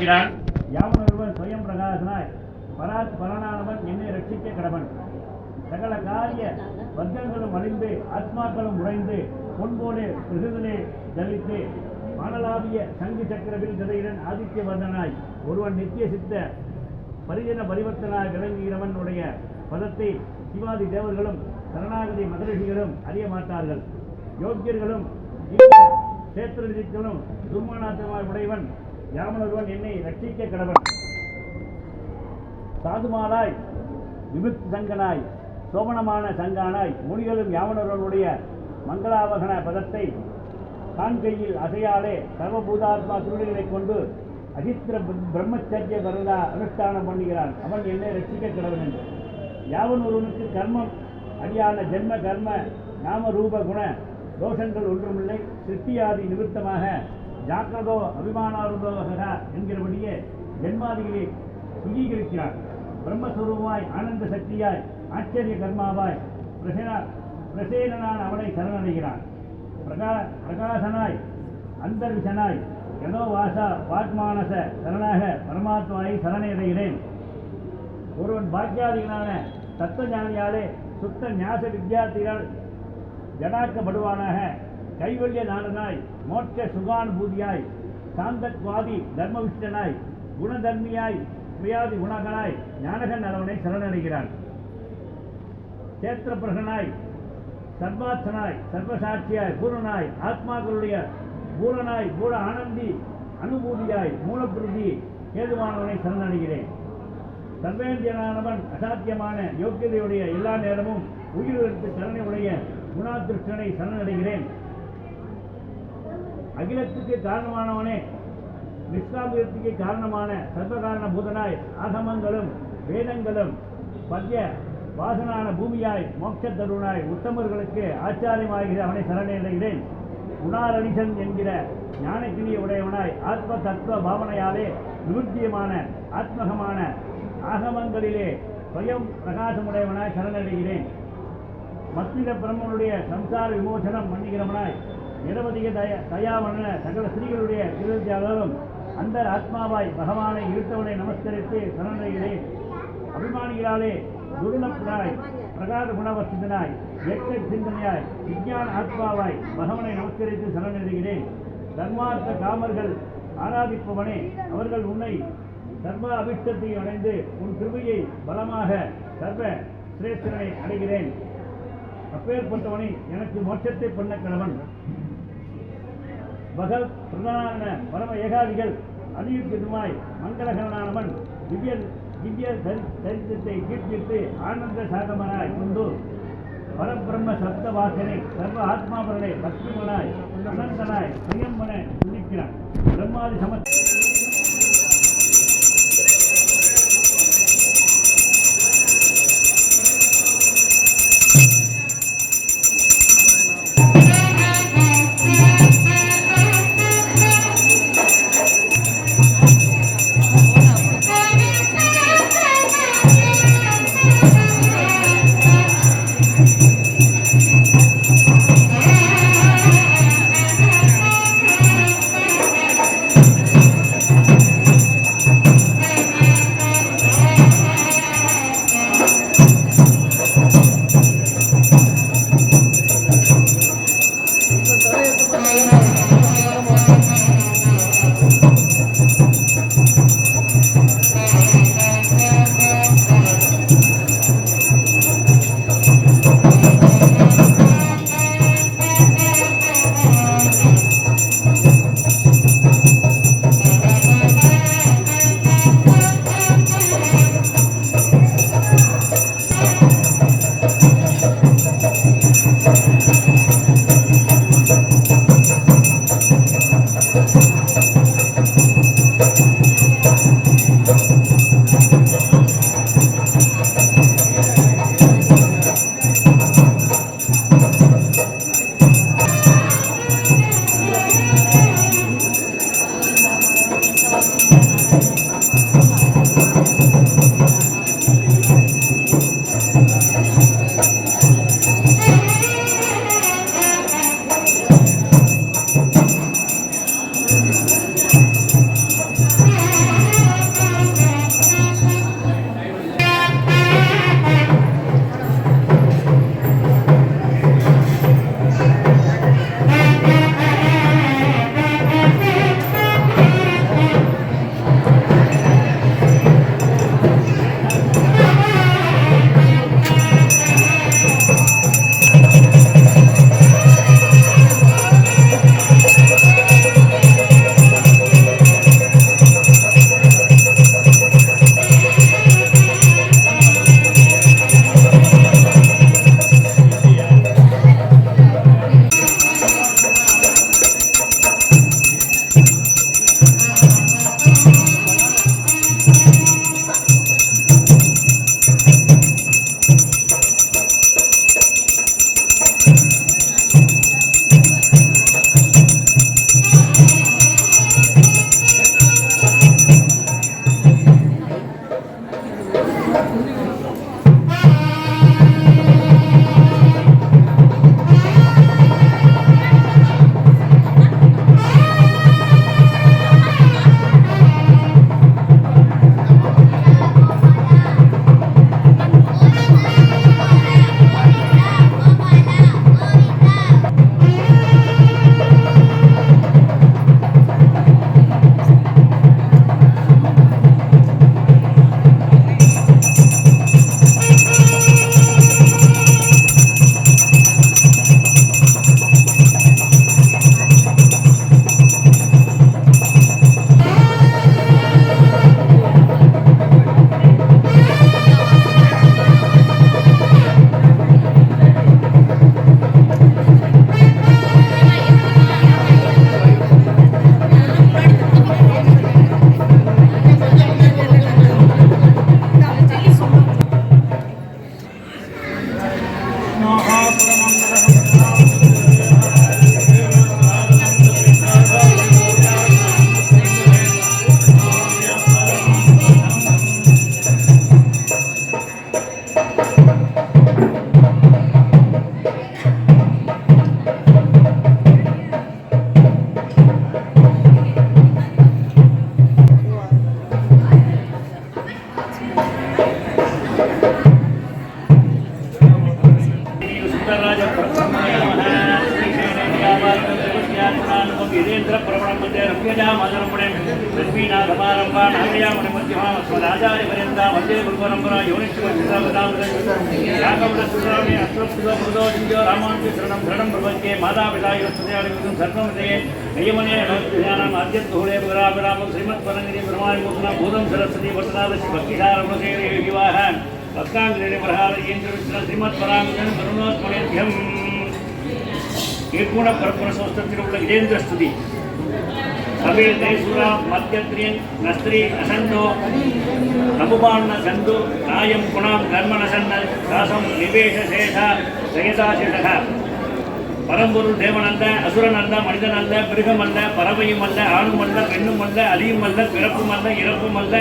சரணடைகிறான். யாவனொருவன் சுயம் பிரகாசனாய் பரணானவன் என்னை ரட்சிக்க கடவன். சகல காரிய வர்க்கங்களும் அழிந்து ஆத்மாக்களும் உடைந்து பொன்போலே பிரகிருதிலே ஜலித்து மானலாவிய சங்கு சக்கரவில் கதையுடன் ஆதித்ய வர்ணனாய் ஒருவன் நித்திய சித்த பரிஜன பரிவர்த்தனாய் விளங்குகிறவனுடைய பதத்தை சிவாதி தேவர்களும் சரணாகதி மகரிஷிகளும் அறிய மாட்டார்கள். யோக்கியர்களும் சேத்திரர்களும் துர்மானாத்தமாய் உடையவன் யாமனொருவன் என்னை ரட்சிக்க கடவன். சாதுமாலாய் விபுத் சங்கனாய் சோபனமான சங்கானாய் முனிகளும் யாவனொருவனுடைய மங்களாவகன பதத்தை காண்கையில் அசையாலே சர்வபூதாத்மா திருடிகளை கொண்டு அகித்திர பிரம்மச்சரிய வரதா அனுஷ்டானம் பண்ணுகிறான். அவன் என்னை ரட்சிக்க கடவன் என்று. யாவன் ஒருவனுக்கு கர்மம் அடியான ஜென்ம கர்ம நாம ரூப குண தோஷங்கள் ஒன்றுமில்லை. சிருஷ்டியாதி நிமித்தமாக ஜாக்கிரதோ அபிமானாருதோக என்கிறபடியே ஜென்மாதிகளை சுகீகரிக்கிறான். பிரம்மஸ்வரூபமாய் ஆனந்த சக்தியாய் ஆச்சரிய கர்மாவாய் பிரசேனனான் அவனை சரணடைகிறான். பிரகாசனாய் அந்தர்விசனாய் யதோ வாசா வாத்மானச சரணாக பரமாத்மாவை சரணடைகிறேன். ஒருவன் பாக்கியாதிகளான தத்துவஞானியாலே சுத்த ஞாச வித்யார்த்திகள் ஜடாக்கப்படுவானாக. கைவல்ய நாடனாய் மோட்ச சுகானுபூதியாய் சாந்தத்வாதி தர்மவிஷ்டனாய் குணதர்மியாய் சுயாதி குணகனாய் ஞானகன் அவனை சரணடைகிறான். சேத்திரபிரகனாய் சர்வாத்சனாய் சர்வசாட்சியாய் பூரணாய் ஆத்மாக்களுடைய பூரணாய் பூர ஆனந்தி அனுபூதியாய் மூலப்பிரதி கேதுவானவனை சரணடைகிறேன். சர்வேந்தியனானவன் அசாத்தியமான யோக்கியதையுடைய எல்லா நேரமும் உயிரிழத்து கருணை உடைய குணாதிருஷ்டனை சரணடைகிறேன். அகிலத்துக்கு காரணமானவனே நிஷ்காமியத்துக்கு காரணமான சர்வகாரண பூதனாய் ஆகமங்களும் வேதங்களும் பத்ய வாசனான பூமியாய் மோட்ச தருணாய் உத்தமர்களுக்கு ஆச்சாரியமாகிற அவனை சரணடைகிறேன். குணாரணிசன் என்கிற ஞானக்கினிய உடையவனாய் ஆத்ம தத்துவ பாவனையாலே நிவர்த்தியமான ஆத்மகமான ஆகமங்களிலே ஸ்வயம் பிரகாசமுடையவனாய் சரணடைகிறேன். மத்திய பிரம்மனுடைய சம்சார விமோசனம் பண்ணுகிறவனாய் நிரவதிக தயாவன சகல ஸ்திரீகளுடைய திருத்தியாலும் அந்த ஆத்மாவாய் பகவானை இருத்தவனை நமஸ்கரித்து சரணடைகிறேன். அபிமானிகளாலே துருளப்படாய் பிரகாத குணவசிதனாய் வெட்ட சிந்தனையாய் விஞ்ஞான ஆத்மாவாய் பகவனை நமஸ்கரித்து சரணடைகிறேன். தர்மார்த்த காமர்கள் ஆராதிப்பவனே, அவர்கள் உன்னை சர்வ அபிஷ்டத்தை அடைந்து உன் கிருபையை பலமாக சர்வ சிரேஷ்டனை அடைகிறேன். அப்பேற்பட்டவனை எனக்கு மோட்சத்தை பண்ண கணவன். பகவத் பிரதான பரம ஏகாதிகள் அதியுத்தமாய் மங்களகரனானவன் திவ்ய சரித்திரத்தை கீர்த்தித்து ஆனந்த சாகமனாய் கொண்டு பரபிரம்ம சப்த வாசனை சர்வ ஆத்மாபரனை பக்திமனாய் அனந்தனாய் சுயம்பன துதிக்கிறான். பிரம்மாதி சமஸ்த சமாரம்பா நாகயாமணி மத்தியமா மஸ்மதாச்சாரியபரியந்தா வந்தே குருபரம்பரா யோனிஷ்மதாமி அஸ்வஸ்துதோ ஜிஞ்சோ ராமானுஜ சரணம் சரணம் பிரபஞ்சே மாதாபிதாயுஸ்துதியாடிவிதும் சர்வம் விஜயே நியமனே நவத்யானம் அத்யத்ஹூலே புராபிராமம் ஸ்ரீமத் பரங்கிரி பிரமாணி மூர்த்தனா பூதம் சரஸ்வதி வட்டநாதசி பக்திசாரமசேரே விவாஹான் பக்தாங்கிரே பிரஹார இந்திரவிஷ்ண ஸ்ரீமத் பராமிதன் கருணோத்மனேத்யம் கீர்குண பரப்புர சோஸ்தத்தில் உள்ள இதேந்திர ஸ்துதி சபேல் தைசுரா மத்தியத்ரியன் நஸ்திரி அசந்தோ நபுபான்ன சந்து நாயம் குணாம் கர்மனசன்ன தாசம் நிவேஷ சேஷா சயதாசிஷக பரம்பொருள் தேவனல்ல அசுரனல்ல மனிதனல்ல மிருகமல்ல பறவையும் அல்ல ஆணும் அல்ல பெண்ணும் அல்ல அலியும் அல்ல பிறப்பும் அல்ல இறப்பும் அல்ல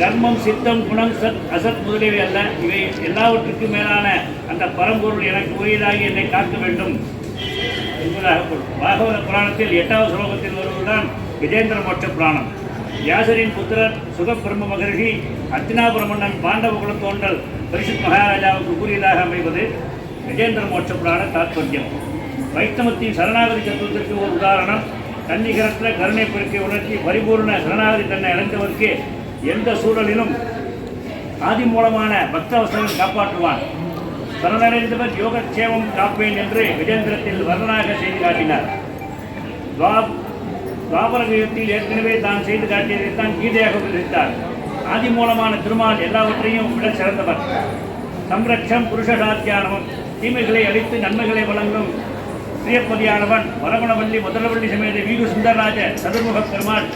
கர்மம் சித்தம் குணம் சத் அசத் முதலியவை அல்ல இவை எல்லாவற்றுக்கும் மேலான அந்த பரம்பொருள் எனக்கு உரியதாகி என்னை காக்க வேண்டும் என்பதாக பொருள். பாகவத புராணத்தில் 8வது ஸ்லோகத்தில் வருவதுதான் விஜேந்திர மோட்ச புராணம். வியாசரின் புத்திரர் சுகபிரம்ம மகரிஷி அத்தினாபுர மன்னன் பாண்டவ குல தோன்றல் பரிசுத் மகாராஜாவுக்கு கூறியதாக அமைவது விஜேந்திர மோட்ச புராண தாத்பரியம். வைஷ்ணவத்தின் சரணாகதி தத்துவத்திற்கு ஒரு உதாரணம். தன்னிகரற்ற கருணை பெருக்கை உணர்ச்சி பரிபூர்ண சரணாகதி தன்னை அடைந்தவருக்கு எந்த சூழலிலும் ஆதி மூலமான பக்தவசனம் காப்பாற்றுவான். சரணடைந்தவர் யோகக்ஷேமம் காப்பேன் என்று விஜேந்திரத்தில் வர்ணனாக செய்து காட்டினார். துவாபர யுகத்தில் ஏற்கனவே தான் செய்து காட்டியதைத்தான் கீதையாக விதித்தார். ஆதி மூலமான திருமால் எல்லாவற்றையும் விட சிறந்தவர். சம்ரட்சம் புருஷசாத்தியானவன் தீமைகளை அழித்து நன்மைகளை வழங்கும் பிரியப்பதியானவன் வரகுணவல்லி முதலவள்ளி சமேத வீடு சுந்தரராஜ சதுர்முக பெருமாள்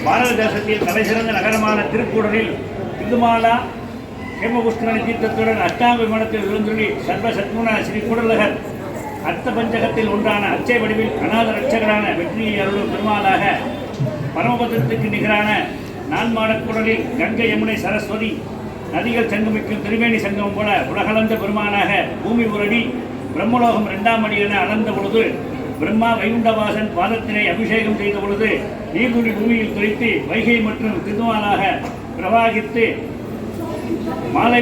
பாரத தேசத்தில் தலை சிறந்த நகரமான திருக்கூடலில் இந்துமாலா ஹேமபுஷ்கரணி தீர்த்தத்துடன் அஷ்டாங்க விமானத்தில் விழுந்துள்ளி சர்வ சத்குண ஸ்ரீ கூடலகர் அர்த்த பஞ்சகத்தில் ஒன்றான அச்சை வடிவில் அநாத ரட்சகரான வெற்றியை அருளும் பெருமாளாக பரமபதத்துக்கு நிகரான நான்மாடக்கூடலில் கங்கை யமுனை சரஸ்வதி நதிகள் சங்கமிக்கும் திருவேணி சங்கமம் போல உலகளந்த பெருமானாக பூமி உரடி பிரம்மலோகம் 2ஆம் அடி என அளந்த பொழுது பிரம்மா வைகுண்டவாசன் பாதத்தினை அபிஷேகம் செய்த பொழுது நீர்துளி பூமியில் துளைத்து வைகை மற்றும் திருமாலாக பிரவாகித்து மாலை